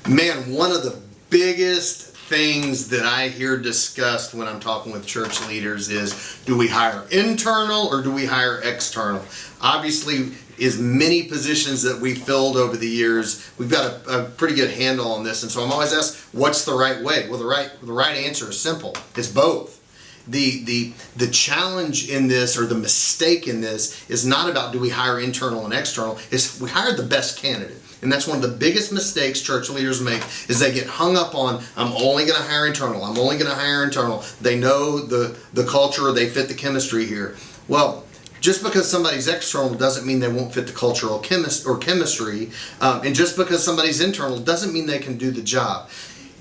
Man, one of the biggest things that I hear discussed when I'm talking with church leaders is, do we hire internal or do we hire external? Obviously, as many positions that we filled over the years, we've got a pretty good handle on this. And so I'm always asked, what's the right way? Well, the right answer is simple. It's both. The challenge in this, or the mistake in this, is not about do we hire internal and external. It's we hire the best candidate. And that's one of the biggest mistakes church leaders make, is they get hung up on, I'm only going to hire internal. I'm only going to hire internal. They know the culture, they fit the chemistry here. Well, just because somebody's external doesn't mean they won't fit the cultural chemistry. And just because somebody's internal doesn't mean they can do the job.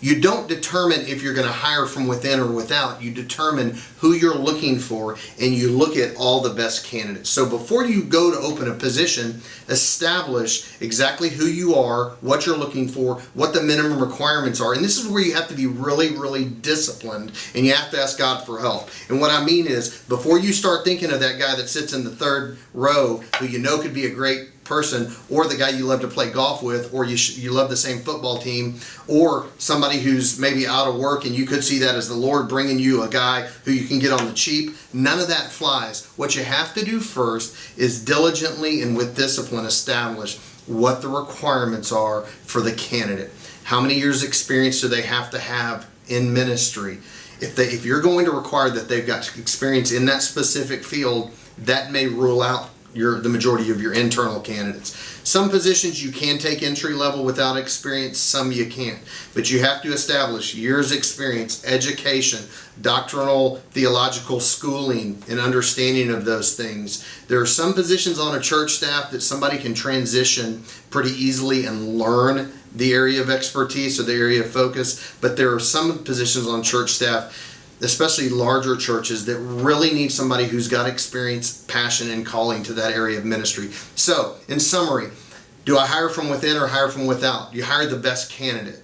You don't determine if you're going to hire from within or without. You determine who you're looking for, and you look at all the best candidates. So before you go to open a position, establish exactly who you are, what you're looking for, what the minimum requirements are. And this is where you have to be really, really disciplined, and you have to ask God for help. And what I mean is, before you start thinking of that guy that sits in the third row who you know could be a great person, or the guy you love to play golf with, or you love the same football team, or somebody who's maybe out of work and you could see that as the Lord bringing you a guy who you can get on the cheap, none of that flies. What you have to do first is diligently and with discipline establish what the requirements are for the candidate. How many years experience do they have to have in ministry? If you're going to require that they've got experience in that specific field, that may rule out the majority of your internal candidates. Some positions you can take entry level without experience, some you can't. But you have to establish years experience, education, doctrinal, theological schooling, and understanding of those things. There are some positions on a church staff that somebody can transition pretty easily and learn the area of expertise or the area of focus, but there are some positions on church staff, especially larger churches, that really need somebody who's got experience, passion, and calling to that area of ministry. So, in summary, do I hire from within or hire from without? You hire the best candidate.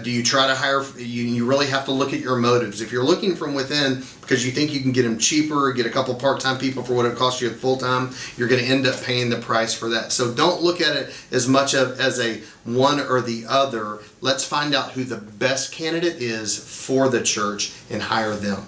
Do you try to hire, you really have to look at your motives. If you're looking from within because you think you can get them cheaper, get a couple part-time people for what it costs you full-time, you're going to end up paying the price for that. So don't look at it as much as a one or the other. Let's find out who the best candidate is for the church and hire them.